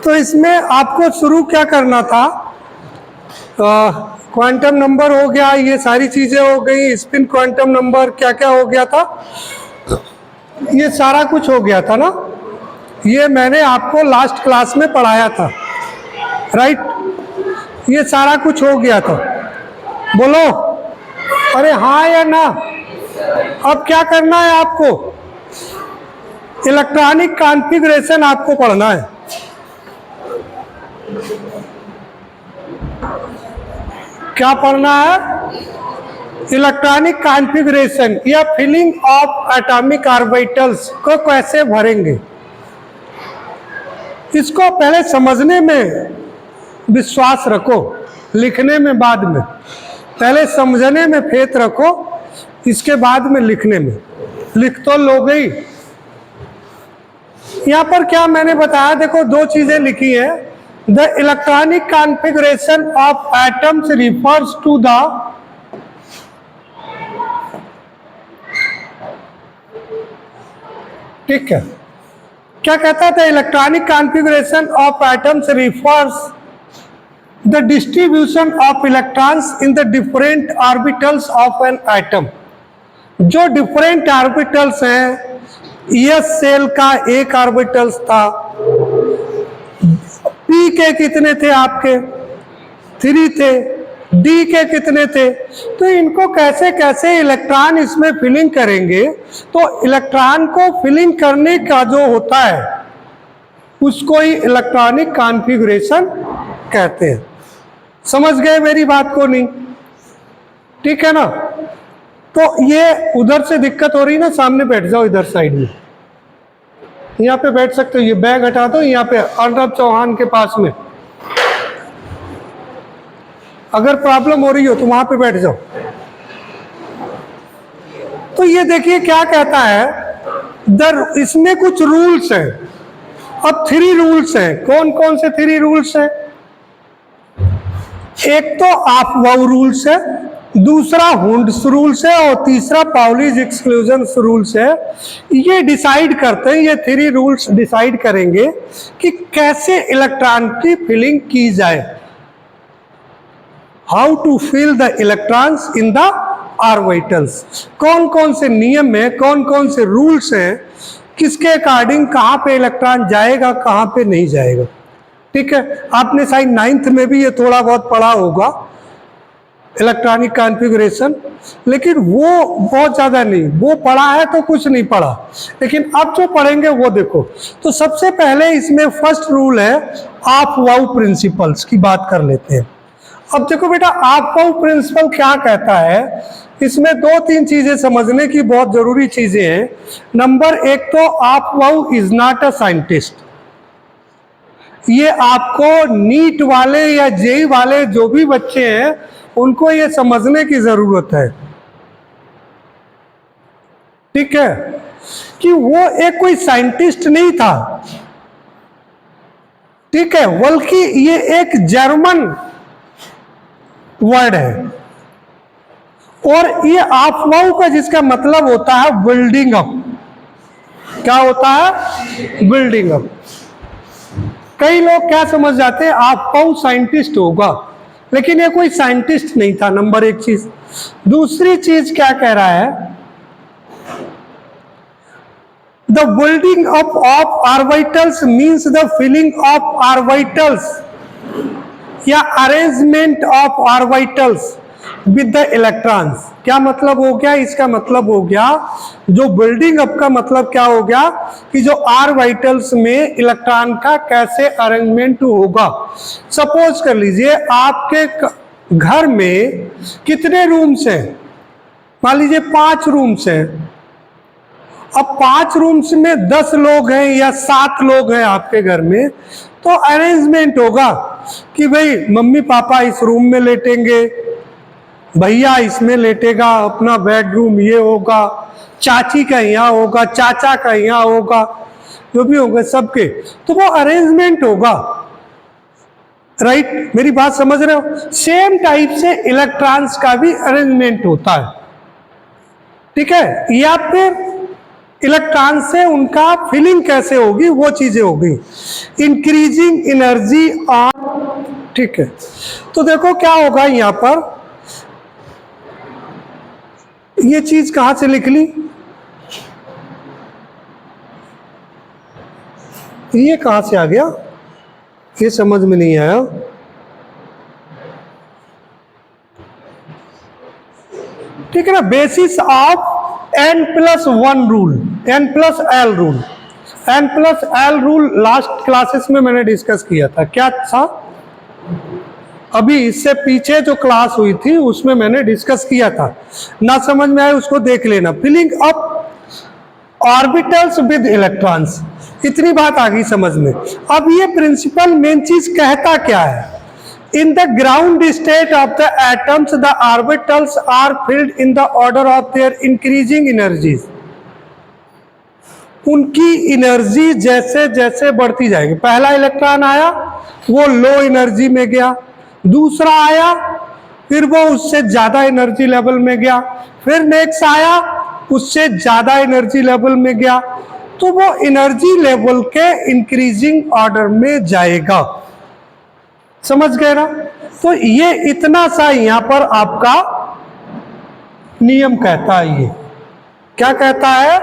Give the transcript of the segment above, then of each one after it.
तो इसमें आपको शुरू क्या करना था, क्वांटम नंबर हो गया, ये सारी चीजें हो गई, स्पिन क्वांटम नंबर क्या क्या हो गया था, ये सारा कुछ हो गया था ना। ये मैंने आपको लास्ट क्लास में पढ़ाया था, राइट। ये सारा कुछ हो गया था, बोलो अरे हाँ या ना। अब क्या करना है आपको, इलेक्ट्रॉनिक कॉन्फ़िगरेशन आपको पढ़ना है। क्या पढ़ना है, इलेक्ट्रॉनिक कॉन्फ़िगरेशन या फिलिंग ऑफ एटॉमिक ऑर्बिटल्स को कैसे भरेंगे। इसको पहले समझने में विश्वास रखो, लिखने में बाद में। पहले समझने में फेथ रखो, इसके बाद में लिखने में। लिख तो लोगे ही। यहां पर क्या मैंने बताया, देखो दो चीजें लिखी है। The electronic configuration of atoms refers to the ठीक है, क्या कहता था, electronic configuration of atoms refers the distribution of electrons in the different orbitals of an atom. जो डिफरेंट ऑर्बिटल्स हैं, एस सेल का एक ऑर्बिटल्स था, पी के कितने थे आपके, 3 थे, डी के कितने थे, तो इनको कैसे कैसे इलेक्ट्रॉन इसमें फिलिंग करेंगे। तो इलेक्ट्रॉन को फिलिंग करने का जो होता है उसको ही इलेक्ट्रॉनिक कॉन्फ़िगरेशन कहते हैं। समझ गए मेरी बात को नहीं, ठीक है ना। तो ये उधर से दिक्कत हो रही ना, सामने बैठ जाओ इधर साइड में, यहाँ पे बैठ सकते हो। ये बैग हटा दो, यहाँ पे अर्नब चौहान के पास में। अगर प्रॉब्लम हो रही हो तो वहां पे बैठ जाओ। तो ये देखिए क्या कहता है, इसमें कुछ रूल्स हैं। अब 3 रूल्स हैं। कौन कौन से 3 रूल्स हैं, एक तो ऑफ-बाउ रूल्स है, दूसरा हुंड्स रूल्स है और तीसरा पाउलीज एक्सक्लूजन रूल्स है। ये डिसाइड करते हैं, ये 3 रूल्स डिसाइड करेंगे कि कैसे इलेक्ट्रॉन की फिलिंग की जाए, how to fill the electrons in the orbitals. कौन कौन से नियम है, कौन कौन से रूल्स हैं, किसके अकॉर्डिंग कहाँ पे इलेक्ट्रॉन जाएगा, कहाँ पे नहीं जाएगा। ठीक है, आपने शायद 9th में भी ये थोड़ा बहुत पढ़ा होगा इलेक्ट्रॉनिक कॉन्फ़िगरेशन, लेकिन वो बहुत ज़्यादा नहीं, वो पढ़ा है तो कुछ नहीं पढ़ा। लेकिन अब जो पढ़ेंगे वो देखो। तो सबसे पहले इसमें फर्स्ट रूल है ऑफ-बाउ प्रिंसिपल्स की बात कर लेते हैं। अब देखो बेटा, ऑफ-बाउ प्रिंसिपल क्या कहता है, इसमें 2-3 चीजें समझने की बहुत जरूरी चीजें हैं। नंबर 1 तो ऑफ-बाउ इज नॉट अ साइंटिस्ट। ये आपको नीट वाले या जेई वाले जो भी बच्चे हैं उनको ये समझने की जरूरत है, ठीक है, कि वो एक कोई साइंटिस्ट नहीं था, ठीक है, बल्कि ये एक जर्मन वर्ड है। और ये ऑफ-बाउ का जिसका मतलब होता है बिल्डिंग अप। क्या होता है, बिल्डिंग अप। कई लोग क्या समझ जाते हैं, ऑफ-बाउ साइंटिस्ट होगा, लेकिन ये कोई साइंटिस्ट नहीं था, नंबर 1 चीज। दूसरी चीज क्या कह रहा है, the building up of orbitals means the filling of orbitals या arrangement of orbitals with the electrons. क्या मतलब हो गया, इसका मतलब हो गया, जो बिल्डिंग अप का मतलब क्या हो गया कि जो ऑर्बिटल्स में इलेक्ट्रॉन का कैसे अरेंजमेंट होगा। सपोज कर लीजिए आपके घर में कितने रूम्स हैं, मान लीजिए 5 रूम्स हैं। अब 5 रूम्स में 10 लोग हैं या 7 लोग हैं आपके घर में, तो अरेंजमेंट होगा कि भाई मम्मी पापा इस रूम में लेटेंगे, भैया इसमें लेटेगा, अपना बेडरूम ये होगा, चाची का यहाँ होगा, चाचा का यहाँ होगा, जो भी होंगे सबके, तो वो अरेंजमेंट होगा। राइट, मेरी बात समझ रहे हो। सेम टाइप से इलेक्ट्रॉन्स का भी अरेंजमेंट होता है, ठीक है। या फिर इलेक्ट्रॉन से उनका फिलिंग कैसे होगी वो चीजें होगी। इंक्रीजिंग एनर्जी ऑन, ठीक है। तो देखो क्या होगा यहां पर, ये चीज कहां से लिख ली, ये कहां से आ गया, ये समझ में नहीं आया। ठीक है ना, basis of n+1 rule, n+l rule, n+l rule last classes में मैंने डिस्कस किया था। क्या था, अभी इससे पीछे जो क्लास हुई थी उसमें मैंने डिस्कस किया था, ना समझ में आए उसको देख लेना। Filling up orbitals with electrons, इतनी बात आ गई समझ में। अब ये प्रिंसिपल मेन चीज कहता क्या है, in the ground state of the atoms the orbitals are filled in the order of their increasing energies, उनकी एनर्जी जैसे जैसे बढ़ती जाएगी। पहला इलेक्ट्रॉन आया वो लो एनर्जी में गया, दूसरा आया फिर वो उससे ज्यादा एनर्जी लेवल में गया, फिर नेक्स्ट आया उससे ज्यादा एनर्जी लेवल में गया, तो वो एनर्जी लेवल के इंक्रीजिंग ऑर्डर में जाएगा। समझ गए ना। तो ये इतना सा यहां पर आपका नियम कहता है, ये क्या कहता है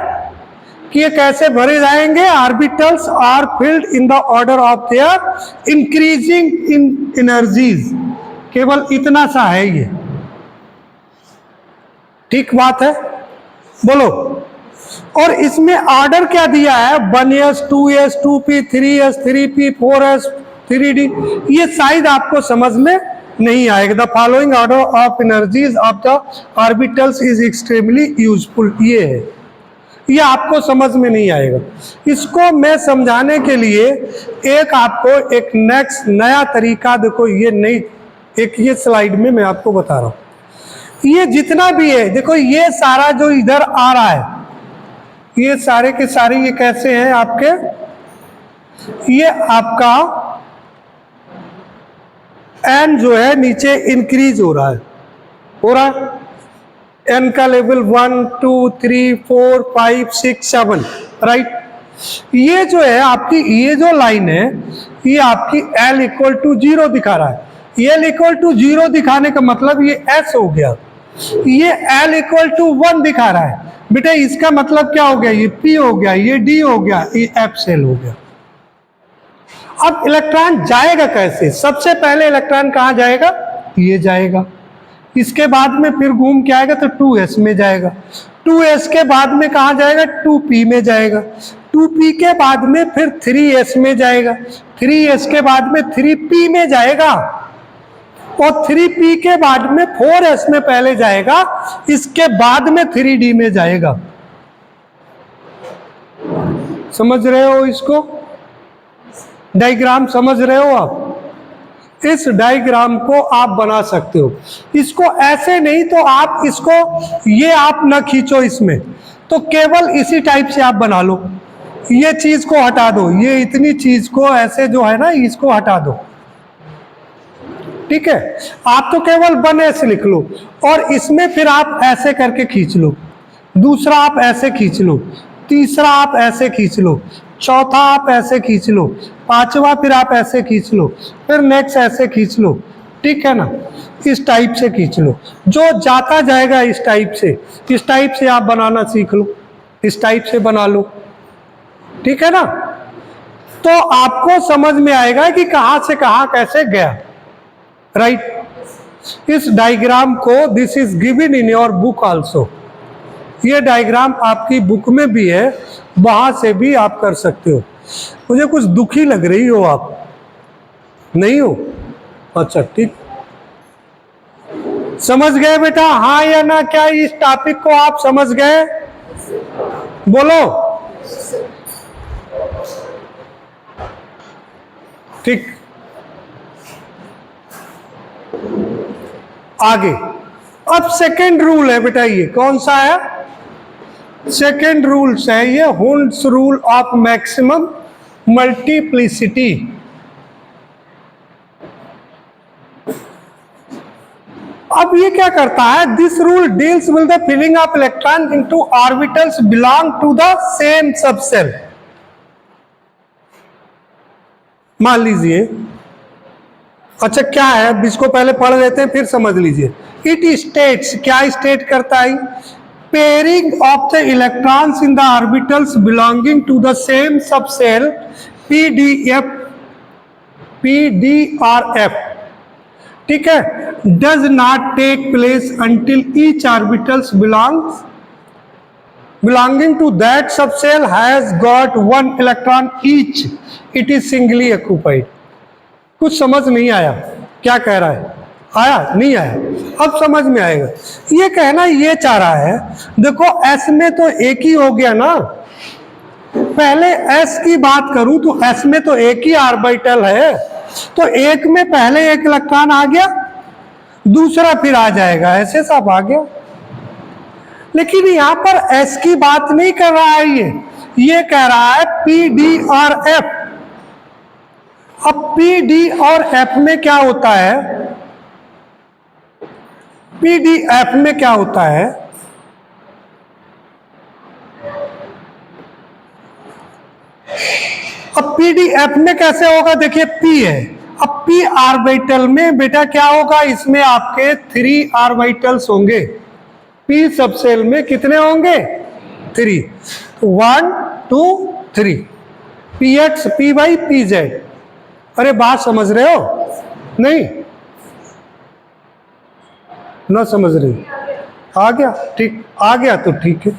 कि ये कैसे भरे जाएंगे, orbitals are filled in the order of their increasing in energies, केवल इतना सा है ये, ठीक बात है, बोलो। और इसमें ऑर्डर क्या दिया है, 1s 2s 2p 3s 3p 4s 3d, ये शायद आपको समझ में नहीं आएगा। The following order of energies of the orbitals is extremely useful, ये है, ये आपको समझ में नहीं आएगा। इसको मैं समझाने के लिए एक आपको एक नेक्स्ट नया तरीका, देखो ये नई एक ये स्लाइड में मैं आपको बता रहा हूं। ये जितना भी है देखो, ये सारा जो इधर आ रहा है ये सारे के सारे ये कैसे हैं आपके, ये आपका एन जो है नीचे इंक्रीज हो रहा है, एन का लेवल 1 2 3 4 5 6 7, राइट। ये जो है आपकी ये जो लाइन है ये आपकी L = 0 दिखा रहा है। L = 0 दिखाने का मतलब ये S हो गया, ये L = 1 दिखा रहा है बेटा, इसका मतलब क्या हो गया, ये P हो गया, ये D हो गया, ये F सेल हो गया। अब इलेक्ट्रॉन जाएगा कैसे, सबसे पहले इलेक्ट्रॉन कहां जाएगा, ये जाएगा, इसके बाद में फिर घूम के आएगा तो 2s में जाएगा, 2s के बाद में कहां जाएगा, 2p में जाएगा, 2p के बाद में फिर 3s में जाएगा, 3s के बाद में 3p में जाएगा, और 3p के बाद में 4s में पहले जाएगा, इसके बाद में 3d में जाएगा। समझ रहे हो इसको, डायग्राम समझ रहे हो आप, इस डायग्राम को आप बना सकते हो। इसको ऐसे नहीं तो आप इसको ये आप न खींचो इसमें, तो केवल इसी टाइप से आप बना लो, ये चीज को हटा दो, ये इतनी चीज को ऐसे जो है ना इसको हटा दो, ठीक है। आप तो केवल 1s लिख लो, और इसमें फिर आप ऐसे करके खींच लो, दूसरा आप ऐसे खींच लो, तीसरा आप ऐसे खींच लो, चौथा आप ऐसे खींच लो, पांचवा फिर आप ऐसे खींच लो, फिर नेक्स्ट ऐसे खींच लो, ठीक है ना, इस टाइप से खींच लो, जो जाता जाएगा इस टाइप से आप बनाना सीख लो, इस टाइप से बना लो, ठीक है ना। तो आपको समझ में आएगा कि कहां से कहां कैसे गया, राइट। इस डायग्राम को this is given in your book also, ये डायग्राम आपकी बुक में भी है, वहां से भी आप कर सकते हो। मुझे कुछ दुखी लग रही हो आप, नहीं हो, अच्छा ठीक, समझ गए बेटा, हाँ या ना, क्या इस टॉपिक को आप समझ गए, बोलो, ठीक। आगे अब सेकेंड रूल है बेटा, ये कौन सा है, सेकेंड रूल्स है ये, Hund's rule of maximum multiplicity. अब ये क्या करता है, this rule deals with the filling of electron into orbitals belong to the same subshell. मान लीजिए, अच्छा क्या है, इसको पहले पढ़ लेते हैं फिर समझ लीजिए। इट स्टेट्स, क्या स्टेट करता है, pairing of the electrons in the orbitals belonging to the same subshell p और एफ, ठीक है, does not take place until each orbitals belonging to that subcell has got one electron each, it is singly occupied। कुछ समझ नहीं आया क्या कह रहा है, आया नहीं आया, अब समझ में आएगा। ये कहना ये चाह रहा है, देखो S में तो एक ही हो गया ना, पहले S की बात करूं तो S में तो एक ही ऑर्बिटल है, तो एक में पहले एक इलेक्ट्रॉन आ गया, दूसरा फिर आ जाएगा, ऐसे सब आ गया। लेकिन यहां पर S की बात नहीं कर रहा है, ये कह रहा है P, D और F। अब P, D और F में क्या होता है, P, D, F में क्या होता है, अब P, D, F में कैसे होगा, देखिए P है, अब P ऑर्बिटल में बेटा क्या होगा, इसमें आपके 3 ऑर्बिटल्स होंगे, P सबसेल में कितने होंगे, 3, 1 2 3, PX, PY, PZ। अरे बात समझ रहे हो, नहीं ना समझ रहे, आ गया, ठीक आ गया तो ठीक है।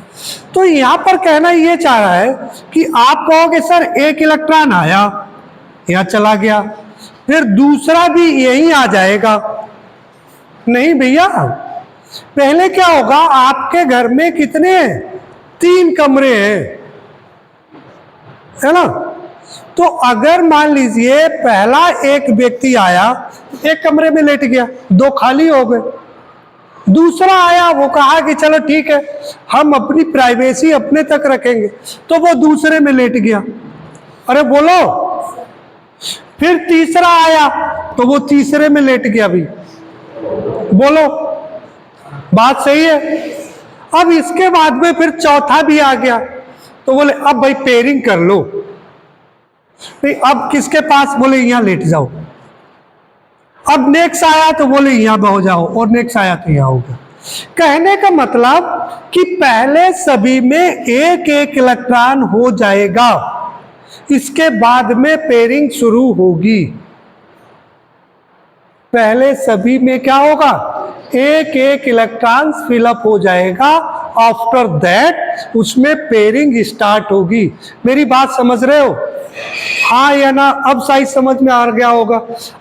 तो यहां पर कहना ये चाह रहा है कि आप कहोगे सर एक इलेक्ट्रॉन आया, यहां चला गया, फिर दूसरा भी यही आ जाएगा, नहीं भैया, पहले क्या होगा, आपके घर में कितने हैं, 3 कमरे हैं, है ना, तो अगर मान लीजिए पहला एक व्यक्ति आया, एक कमरे में लेट गया, 2 खाली हो गए, दूसरा आया, वो कहा कि चलो ठीक है हम अपनी प्राइवेसी अपने तक रखेंगे, तो वो दूसरे में लेट गया, अरे बोलो, फिर तीसरा आया तो वो तीसरे में लेट गया भी, बोलो बात सही है। अब इसके बाद में फिर चौथा भी आ गया, तो बोले अब भाई पेयरिंग कर लो, भाई अब किसके पास, बोले यहां लेट जाओ, अब नेक्स्ट आया तो बोले यहां हो जाओ, और नेक्स्ट आया तो यहां हो गया। कहने का मतलब कि पहले सभी में एक एक इलेक्ट्रॉन हो जाएगा, इसके बाद में पेयरिंग शुरू होगी। पहले सभी में क्या होगा, एक एक इलेक्ट्रॉन फिलअप हो जाएगा, आफ्टर दैट उसमें पेयरिंग स्टार्ट होगी। मेरी बात समझ रहे हो, हाँ या ना, अब शायद समझ में आ गया होगा।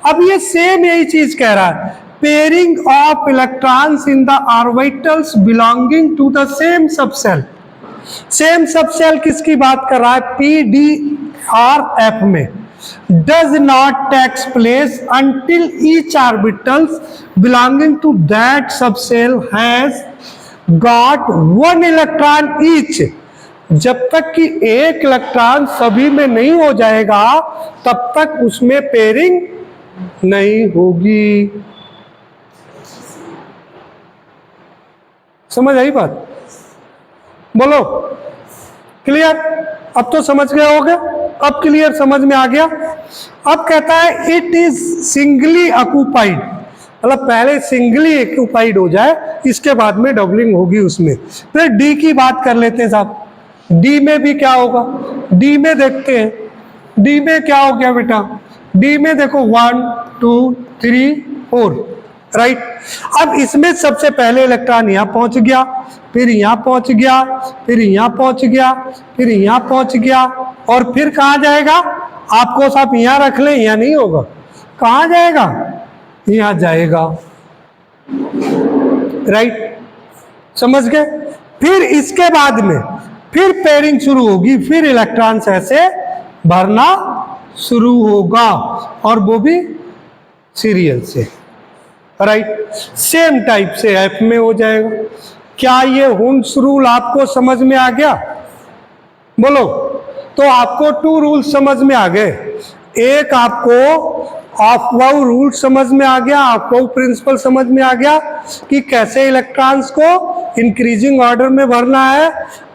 अब ये सेम यही चीज कह रहा है, pairing of electrons in the orbitals belonging to the same subshell. Same subshell किसकी बात कर रहा है, पी, डी और एफ में, does not take place until each orbitals belonging to that subcell has got 1 electron each। जब तक कि एक इलेक्ट्रॉन सभी में नहीं हो जाएगा तब तक उसमें पेयरिंग नहीं होगी। समझ आई बात, बोलो क्लियर, अब तो समझ गए होगे, अब क्लियर समझ में आ गया। अब कहता है इट इज सिंगली ऑक्यूपाइड, मतलब पहले सिंगली ऑक्यूपाइड हो जाए, इसके बाद में डबलिंग होगी उसमें। फिर डी की बात कर लेते हैं साहब, डी में भी क्या होगा, डी में देखते हैं, डी में क्या हो गया बेटा, डी में देखो 1 2 3 4, राइट। अब इसमें सबसे पहले इलेक्ट्रॉन यहां पहुंच गया, फिर यहां पहुंच गया, फिर यहां पहुंच गया, फिर यहां पहुंच गया, और फिर कहां जाएगा, आपको सब यहां रख ले, यहां नहीं होगा, कहां जाएगा, यहां जाएगा, राइट, समझ गए। फिर इसके बाद में फिर पेयरिंग शुरू होगी, फिर इलेक्ट्रॉन्स ऐसे भरना शुरू होगा, और वो भी सीरियल से, राइट, सेम टाइप से एफ में हो जाएगा। क्या ये हुंस रूल आपको समझ में आ गया, बोलो। तो आपको 2 रूल समझ में आ गए, एक आपको ऑफ-बाउ रूल समझ में आ गया, ऑफ-बाउ प्रिंसिपल समझ में आ गया कि कैसे इलेक्ट्रॉन्स को इंक्रीजिंग ऑर्डर में भरना है।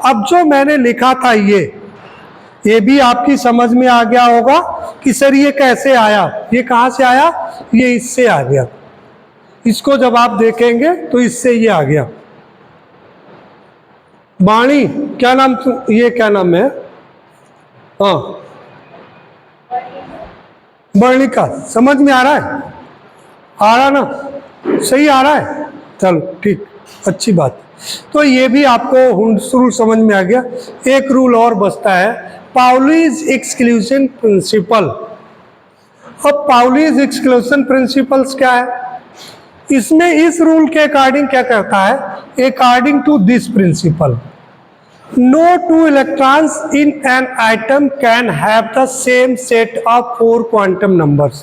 अब जो मैंने लिखा था ये भी आपकी समझ में आ गया होगा कि सर ये कैसे आया, ये कहाँ से आया, ये इससे आ गया। इसको जब आप देखेंगे तो इससे ये आ गया। वाणी क्या नाम, ये क्या नाम है, हाँ वर्णिका, समझ में आ रहा है, आ रहा ना, सही आ रहा है, चलो ठीक, अच्छी बात। तो ये भी आपको रूल समझ में आ गया। एक रूल और बचता है, पाउलीज एक्सक्लूजन प्रिंसिपल। अब पाउलीज एक्सक्लूजन प्रिंसिपल्स क्या है, इसमें इस रूल के अकॉर्डिंग क्या कहता है, according to this principle no two electrons in an atom can have the same set of 4 quantum numbers।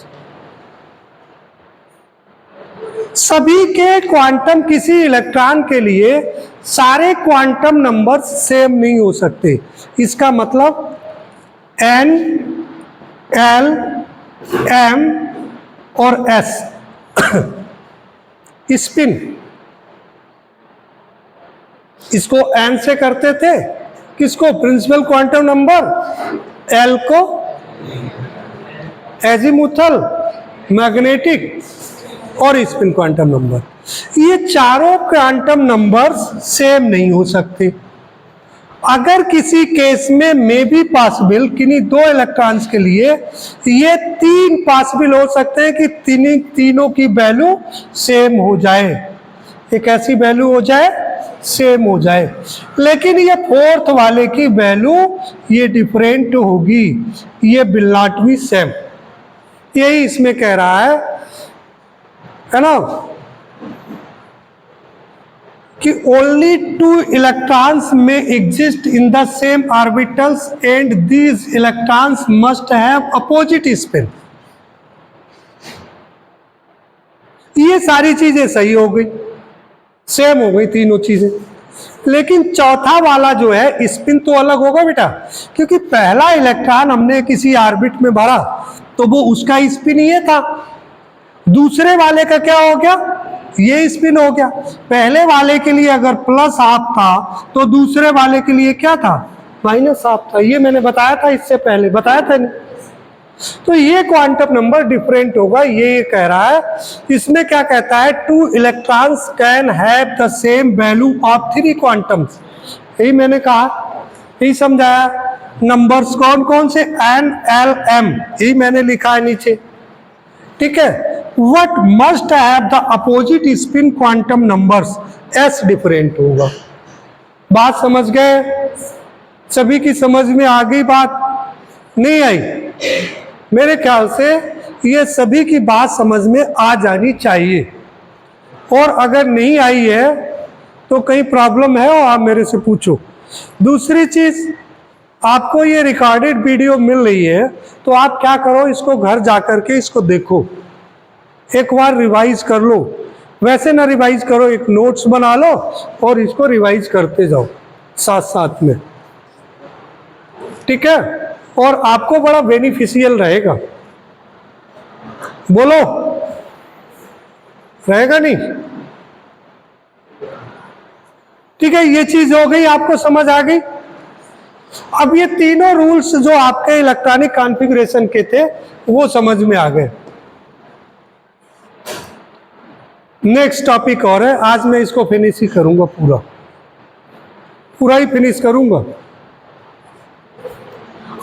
सभी के क्वांटम, किसी इलेक्ट्रॉन के लिए सारे क्वांटम नंबर्स सेम नहीं हो सकते। इसका मतलब n, l, m और s स्पिन, इसको n से करते थे, किसको, प्रिंसिपल क्वांटम नंबर, l को एजीमुथल, मैग्नेटिक और स्पिन क्वांटम नंबर। ये चारों क्वांटम नंबर्स सेम नहीं हो सकते। अगर किसी केस में मे बी पॉसिबल, किन्हीं दो इलेक्ट्रॉन्स के लिए ये 3 पॉसिबल हो सकते हैं कि तीनों की वैल्यू सेम हो जाए, एक ऐसी वैल्यू हो जाए सेम हो जाए, लेकिन ये फोर्थ वाले की वैल्यू ये डिफरेंट होगी, ये विल नॉट बी सेम। यही इसमें कह रहा है ना, कि ओनली 2 इलेक्ट्रॉन्स में exist in the same orbitals and these electrons must have opposite spin. ये सारी चीजें सही हो गई, सेम हो गई तीनों चीजें, लेकिन चौथा वाला जो है स्पिन तो अलग होगा बेटा, क्योंकि पहला इलेक्ट्रॉन हमने किसी ऑर्बिट में भरा तो वो उसका स्पिन ये था, दूसरे वाले का क्या हो गया, ये स्पिन हो गया। पहले वाले के लिए अगर प्लस हाफ था तो दूसरे वाले के लिए क्या था, माइनस हाफ था। ये मैंने बताया था, इससे पहले बताया था नहीं। तो ये क्वांटम नंबर डिफरेंट होगा, ये कह रहा है। इसमें क्या कहता है, 2 electrons can have the same value of 3 quantums. यही मैंने कहा, यही समझाया। नंबर्स कौन कौन से, n, l, m, यही मैंने लिखा है नीचे, ठीक है। What must have the opposite spin quantum numbers, s different होगा। बात समझ गए, सभी की समझ में आ गई बात, नहीं आई? मेरे ख्याल से ये सभी की बात समझ में आ जानी चाहिए, और अगर नहीं आई है तो कहीं प्रॉब्लम है और आप मेरे से पूछो। दूसरी चीज, आपको ये रिकॉर्डेड वीडियो मिल रही है तो आप क्या करो, इसको घर जाकर के इसको देखो, एक बार रिवाइज कर लो। वैसे ना रिवाइज करो, एक नोट्स बना लो और इसको रिवाइज करते जाओ साथ साथ में, ठीक है, और आपको बड़ा बेनिफिशियल रहेगा। बोलो, रहेगा नहीं? ठीक है, ये चीज हो गई, आपको समझ आ गई। अब ये तीनों रूल्स जो आपके इलेक्ट्रॉनिक कॉन्फ़िगरेशन के थे वो समझ में आ गए। नेक्स्ट टॉपिक और है, आज मैं इसको फिनिश ही करूंगा, पूरा ही फिनिश करूंगा।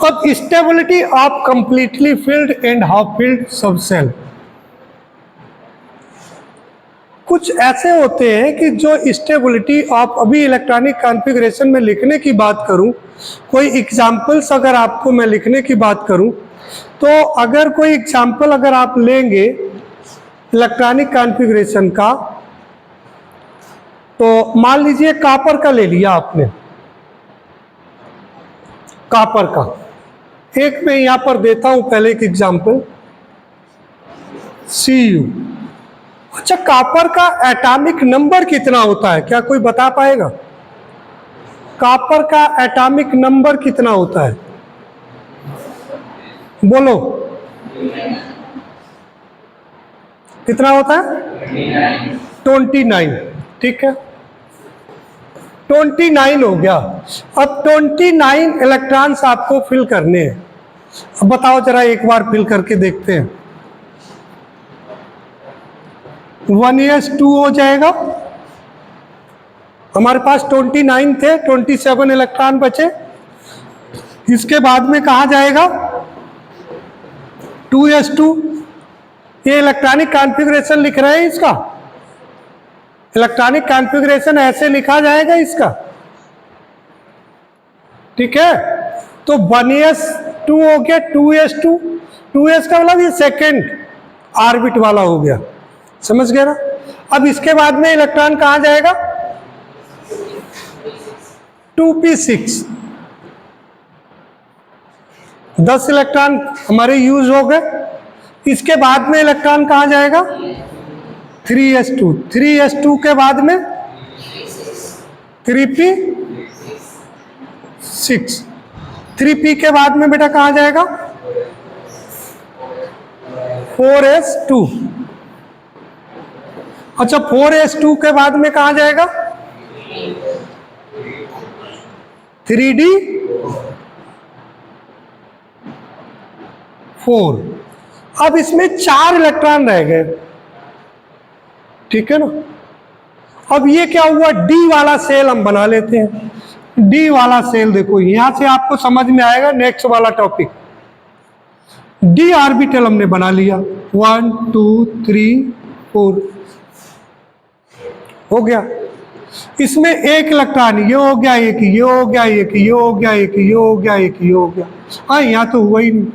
अब stability of completely filled and half filled सब सेल। कुछ ऐसे होते हैं कि जो स्टेबिलिटी ऑफ, अभी इलेक्ट्रॉनिक कॉन्फ़िगरेशन में लिखने की बात करूं, कोई एग्जांपल्स अगर आपको मैं लिखने की बात करूं, तो अगर कोई एग्जांपल अगर आप लेंगे इलेक्ट्रॉनिक कॉन्फ़िगरेशन का, तो मान लीजिए कॉपर का ले लिया आपने, कॉपर का। एक मैं यहां पर देता हूं पहले एक एग्जांपल, Cu। अच्छा, कॉपर का एटॉमिक नंबर कितना होता है, क्या कोई बता पाएगा? कॉपर का एटॉमिक नंबर कितना होता है, बोलो। कितना होता है? 29। ठीक है, 29 हो गया। अब 29 इलेक्ट्रॉन्स आपको फिल करने हैं। अब बताओ जरा, एक बार फिल करके देखते हैं। 1s2 हो जाएगा। हमारे पास 29 थे, 27 इलेक्ट्रॉन बचे। इसके बाद में कहा जाएगा 2s2। ये इलेक्ट्रॉनिक कॉन्फ़िगरेशन लिख रहे हैं इसका। इलेक्ट्रॉनिक कॉन्फ़िगरेशन ऐसे लिखा जाएगा इसका। ठीक है, तो 1s2 हो गया, 2s2। 2s का मतलब ये सेकेंड ऑर्बिट वाला हो गया, समझ गया ना। अब इसके बाद में इलेक्ट्रॉन कहाँ जाएगा? 2p6। 10 इलेक्ट्रॉन हमारे यूज हो गए। इसके बाद में इलेक्ट्रॉन कहाँ जाएगा? 3s2। 3s2 के बाद में 3p6। 3p के बाद में बेटा कहाँ जाएगा? 4s2। अच्छा, 4s2 के बाद में कहाँ जाएगा? 3d4। अब इसमें 4 इलेक्ट्रॉन रह गए। ठीक है ना। अब ये क्या हुआ? डी वाला सेल हम बना लेते हैं। डी वाला सेल देखो, यहां से आपको समझ में आएगा नेक्स्ट वाला टॉपिक। डी ऑर्बिटल हमने बना लिया, 1 2 3 4 हो गया। इसमें एक इलेक्ट्रॉन, ये हो गया एक, ये हो गया एक, ये हो गया एक, ये हो गया एक, ये हो गया। हाँ, यहाँ तो हुआ ही नहीं।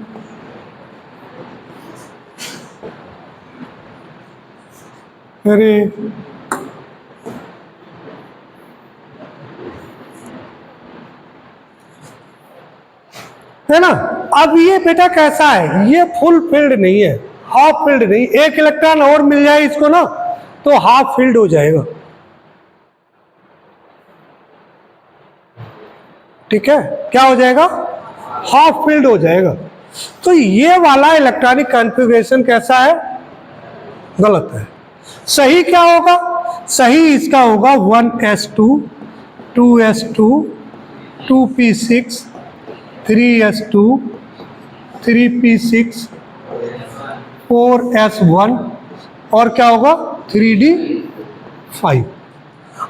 अरे है ना। अब ये बेटा कैसा है? ये फुल फील्ड नहीं है, हाफ फील्ड नहीं। एक इलेक्ट्रॉन और मिल जाए इसको ना तो हाफ फील्ड हो जाएगा। ठीक है, क्या हो जाएगा? हाफ फील्ड हो जाएगा। तो ये वाला इलेक्ट्रॉनिक कॉन्फ़िगरेशन कैसा है? गलत है। सही क्या होगा? सही इसका होगा 1s2 2s2 2p6 3s2 3p6 4s1 और क्या होगा? 3d5।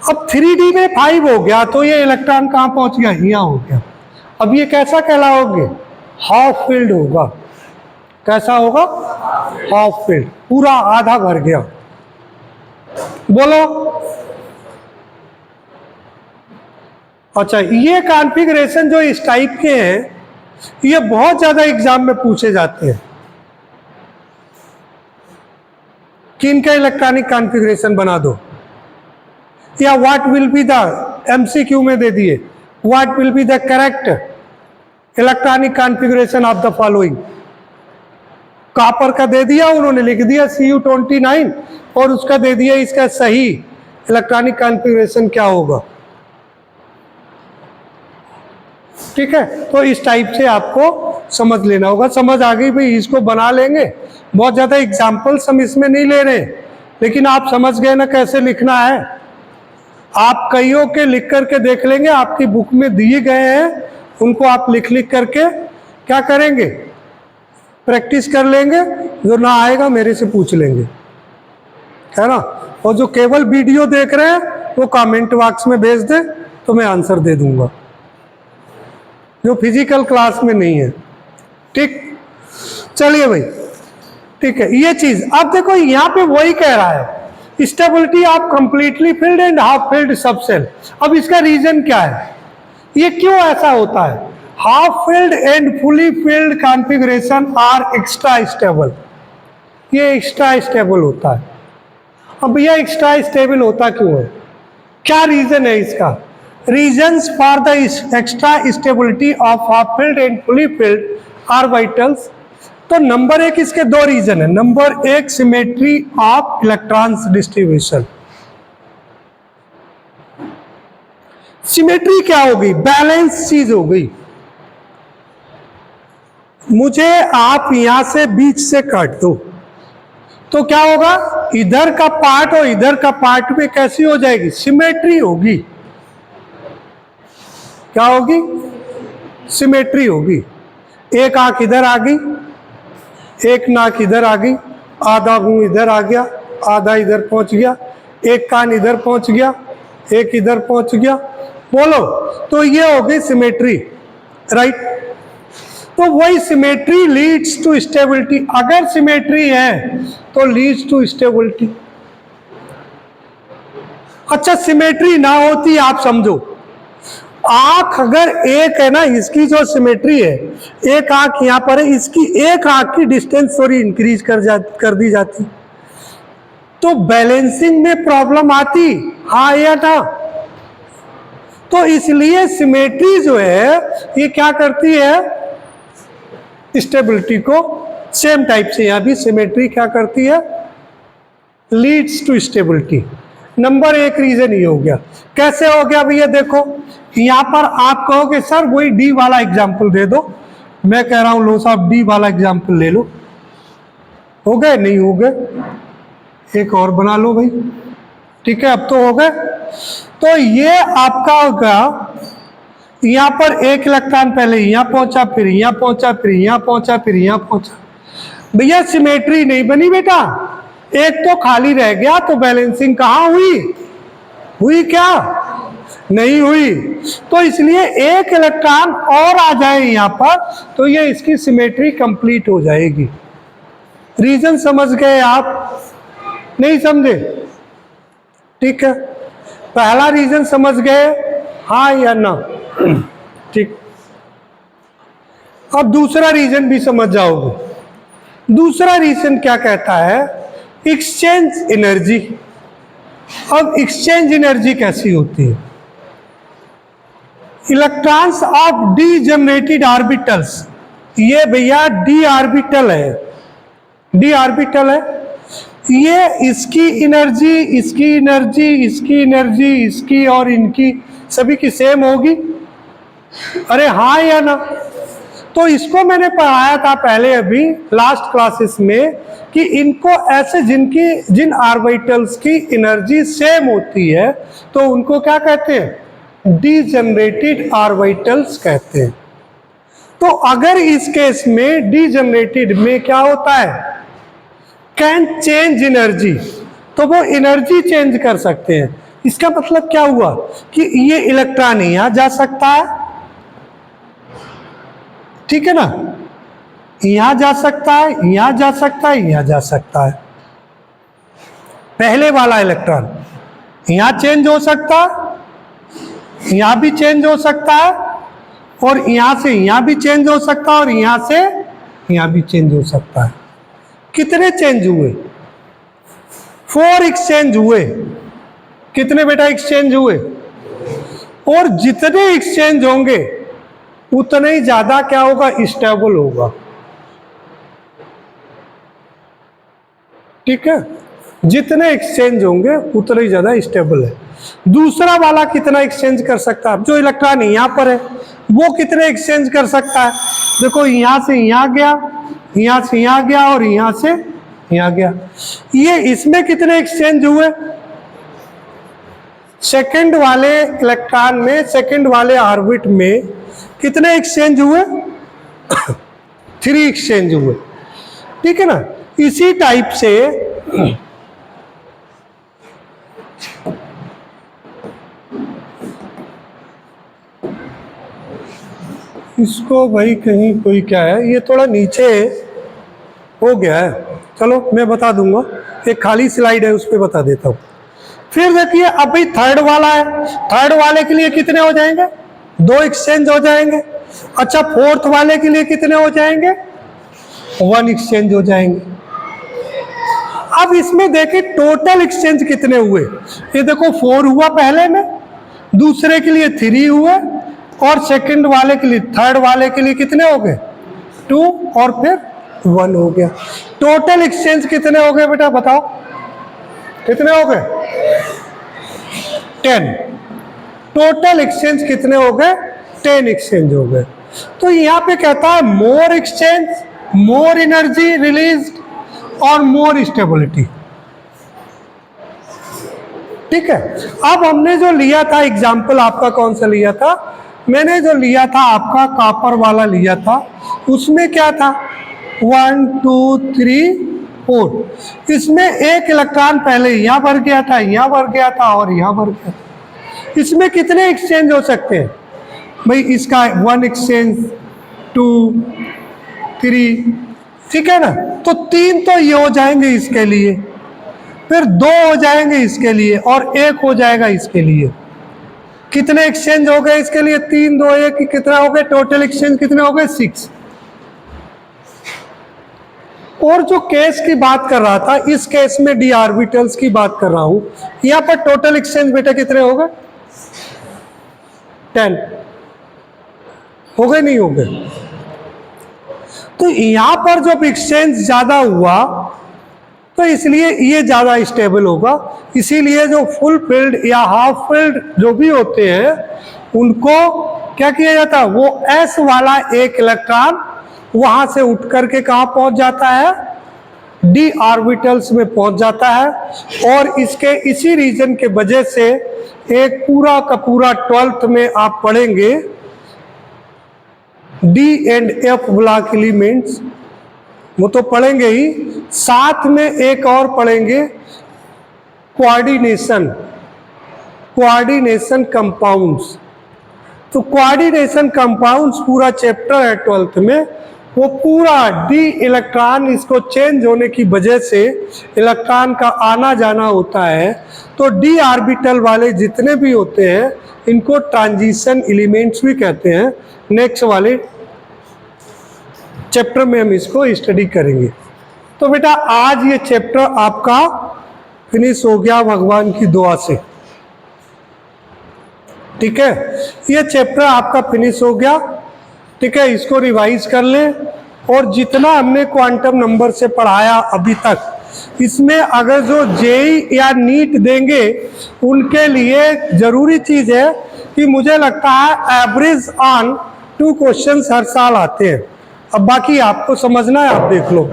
अब 3d में 5 हो गया तो ये इलेक्ट्रॉन कहाँ पहुंच गया? यहाँ हो गया। अब ये कैसा कहलाओगे? हाफ फील्ड होगा। कैसा होगा? हाफ फील्ड, पूरा आधा भर गया। बोलो। अच्छा, ये कॉन्फ़िगरेशन जो इस टाइप के हैं, ये बहुत ज्यादा एग्जाम में पूछे जाते हैं कि इनका इलेक्ट्रॉनिक कॉन्फ़िगरेशन बना दो, या what will be the, MCQ में दे दिए, what will be the correct electronic configuration of the following. Copper का दे दिया उन्होंने, लिख दिया Cu29, और उसका दे दिया इसका सही इलेक्ट्रॉनिक कॉन्फ़िगरेशन क्या होगा। ठीक है, तो इस टाइप से आपको समझ लेना होगा। समझ आ गई भाई? इसको बना लेंगे। बहुत ज़्यादा एग्जाम्पल्स हम इसमें नहीं ले रहे, लेकिन आप समझ गए ना कैसे लिखना है। आप कईयों के लिख करके देख लेंगे, आपकी बुक में दिए गए हैं, उनको आप लिख लिख करके क्या करेंगे? प्रैक्टिस कर लेंगे। जो ना आएगा मेरे से पूछ लेंगे, है ना। और जो केवल वीडियो देख रहे हैं वो कमेंट बॉक्स में भेज दे तो मैं आंसर दे दूंगा, जो फिजिकल क्लास में नहीं है। ठीक, चलिए भाई, ठीक है। ये चीज अब देखो, यहाँ पे वही कह रहा है, stability of completely filled and half filled subshell. अब इसका रीजन क्या है? ये क्यों ऐसा होता है? Half filled and fully filled configuration are extra stable. ये एक्स्ट्रा स्टेबल होता है। अब भैया एक्स्ट्रा स्टेबल होता क्यों है? क्या रीजन है इसका? Reasons for the extra stability of half filled and fully field orbitals. तो नंबर एक, इसके दो रीजन है। नंबर एक, symmetry of electrons distribution. Symmetry क्या हो गई? बैलेंस चीज हो गई। मुझे आप यहां से बीच से काट दो तो क्या होगा? इधर का पार्ट और इधर का पार्ट में कैसी हो जाएगी, सिमेट्री होगी। क्या होगी, सिमेट्री होगी। एक आंख इधर आ गई, एक नाक इधर आ गई, आधा मुंह इधर आ गया, आधा इधर पहुंच गया, एक कान इधर पहुंच गया, एक इधर पहुंच गया, बोलो, तो ये हो गई सिमेट्री, राइट। तो वही सिमेट्री लीड्स टू स्टेबिलिटी। अगर सिमेट्री है तो लीड्स टू स्टेबिलिटी। अच्छा, सिमेट्री ना होती, आप समझो, आंख अगर एक है ना, इसकी जो सिमेट्री है, एक आंख यहां पर है, इसकी एक आंख की डिस्टेंस थोड़ी इंक्रीज कर दी जाती, तो बैलेंसिंग में प्रॉब्लम आती, हाँ या ना। तो इसलिए सिमेट्री जो है ये क्या करती है, स्टेबिलिटी को, सेम टाइप से यहां भी सिमेट्री क्या करती है, लीड्स टू स्टेबिलिटी। नंबर एक रीजन ये हो गया। कैसे हो गया भैया, देखो यहां पर आप कहोगे सर वही डी वाला एग्जाम्पल दे दो, मैं कह रहा हूं लो साहब डी वाला एग्जाम्पल ले लो। हो गए, नहीं हो गए, एक और बना लो भाई, ठीक है, अब तो हो गए। तो ये आपका होगा, यहां पर एक इलेक्ट्रॉन पहले यहां पहुंचा, फिर यहां पहुंचा, फिर यहां पहुंचा, फिर यहां पहुंचा। भैया सिमेट्री नहीं बनी बेटा, एक तो खाली रह गया, तो बैलेंसिंग कहां हुई, हुई क्या, नहीं हुई। तो इसलिए एक इलेक्ट्रॉन और आ जाए यहां पर, तो ये इसकी सिमेट्री कंप्लीट हो जाएगी। रीजन समझ गए आप, नहीं समझे, ठीक है, पहला रीजन समझ गए, हाँ या ना, ठीक। अब दूसरा रीजन भी समझ जाओगे। दूसरा रीजन क्या कहता है, एक्सचेंज एनर्जी। अब एक्सचेंज एनर्जी कैसी होती है, electrons of D generated orbitals, ये भैया डी ऑर्बिटल है, डी ऑर्बिटल है, ये इसकी एनर्जी, इसकी एनर्जी, इसकी एनर्जी, इसकी और इनकी सभी की सेम होगी, अरे हाँ या ना। तो इसको मैंने पढ़ाया था पहले अभी लास्ट क्लासेस में कि इनको ऐसे जिन ऑर्बिटल्स की एनर्जी सेम होती है तो उनको क्या कहते हैं, डीजनरेटेड ऑर्बिटल्स कहते हैं। तो अगर इस केस में डीजनरेटेड में क्या होता है, कैन चेंज एनर्जी, तो वो एनर्जी चेंज कर सकते हैं। इसका मतलब क्या हुआ कि ये इलेक्ट्रॉन यहां जा सकता है, ठीक है ना, यहां जा सकता है, यहां जा सकता है, यहां जा सकता है। पहले वाला इलेक्ट्रॉन यहां चेंज हो सकता है, यहां भी चेंज हो सकता है, और यहां से यहां भी चेंज हो सकता है, और यहां से यहां भी चेंज हो सकता है। कितने चेंज हुए, 4 एक्सचेंज हुए। कितने बेटा एक्सचेंज हुए, और जितने एक्सचेंज होंगे उतने ही ज्यादा क्या होगा, स्टेबल होगा, ठीक है, जितने एक्सचेंज होंगे उतने ही ज्यादा स्टेबल है। दूसरा वाला कितना एक्सचेंज कर सकता है, जो इलेक्ट्रॉन यहां पर है वो कितने एक्सचेंज कर सकता है, देखो यहां से यहां गया, यहां से यहां गया, और यहां से यहां गया। ये इसमें कितने एक्सचेंज हुए, सेकंड वाले इलेक्ट्रॉन में, सेकंड वाले ऑर्बिट में कितने एक्सचेंज हुए, 3 एक्सचेंज हुए, ठीक है ना। इसी टाइप से इसको भाई कहीं कोई क्या है, ये थोड़ा नीचे हो गया है, चलो मैं बता दूंगा, एक खाली स्लाइड है उस पर बता देता हूँ। फिर देखिए अब भाई थर्ड वाला है, थर्ड वाले के लिए कितने हो जाएंगे, 2 एक्सचेंज हो जाएंगे। अच्छा फोर्थ वाले के लिए कितने हो जाएंगे, 1 एक्सचेंज हो जाएंगे। अब इसमें देखिए टोटल एक्सचेंज कितने हुए, ये देखो 4 हुआ पहले में, दूसरे के लिए 3 हुए, और सेकंड वाले के लिए, थर्ड वाले के लिए कितने हो गए, 2, और फिर 1 हो गया। टोटल एक्सचेंज कितने हो गए बेटा बताओ, कितने हो गए, 10। टोटल एक्सचेंज कितने हो गए, 10 एक्सचेंज हो गए। तो यहाँ पे कहता है मोर एक्सचेंज, मोर एनर्जी रिलीज और मोर स्टेबिलिटी। ठीक है। अब हमने जो लिया था एग्जाम्पल आपका कौन सा लिया था, मैंने जो लिया था आपका कॉपर वाला लिया था, उसमें क्या था 1 2 3 4, इसमें एक इलेक्ट्रॉन पहले यहाँ भर गया था, यहाँ भर गया था और यहाँ भर गया था। इसमें कितने एक्सचेंज हो सकते हैं भाई, इसका 1 एक्सचेंज 2 3, ठीक है ना, तो 3 तो ये हो जाएंगे इसके लिए, फिर 2 हो जाएंगे इसके लिए और 1 हो जाएगा इसके लिए। कितने एक्सचेंज हो गए इसके लिए, 3 2 1, कितना हो गए टोटल एक्सचेंज, कितने हो गए 6। और जो केस की बात कर रहा था, इस केस में डी ऑर्बिटल्स की बात कर रहा हूं, यहां पर टोटल एक्सचेंज बेटा कितने हो गए 10 हो गए, नहीं हो गए। तो यहां पर जब एक्सचेंज ज्यादा हुआ तो इसलिए ये ज्यादा स्टेबल होगा, इसीलिए जो फुल फील्ड या हाफ फील्ड जो भी होते हैं उनको क्या किया जाता है, वो एस वाला एक इलेक्ट्रॉन वहां से उठ करके कहां पहुंच जाता है, डी ऑर्बिटल्स में पहुंच जाता है। और इसके इसी रीजन के वजह से एक पूरा का पूरा 12th में आप पढ़ेंगे D and F block elements, वो तो पढ़ेंगे ही, साथ में एक और पढ़ेंगे कोऑर्डिनेशन कंपाउंड्स। तो कोऑर्डिनेशन कंपाउंड्स पूरा चैप्टर है 12th में, वो पूरा डी इलेक्ट्रॉन इसको चेंज होने की वजह से इलेक्ट्रॉन का आना जाना होता है, तो डी ऑर्बिटल वाले जितने भी होते हैं इनको ट्रांजिशन एलिमेंट्स भी कहते हैं। नेक्स्ट वाले चैप्टर में हम इसको स्टडी करेंगे। तो बेटा आज ये चैप्टर आपका फिनिश हो गया भगवान की दुआ से, ठीक है, ये चैप्टर आपका फिनिश हो गया, ठीक है। इसको रिवाइज कर लें और जितना हमने क्वांटम नंबर से पढ़ाया अभी तक, इसमें अगर जो जेई या नीट देंगे उनके लिए जरूरी चीज है कि मुझे लगता है एवरेज ऑन 2 क्वेश्चंस हर साल आते हैं। अब बाकी आपको समझना है, आप देख लो।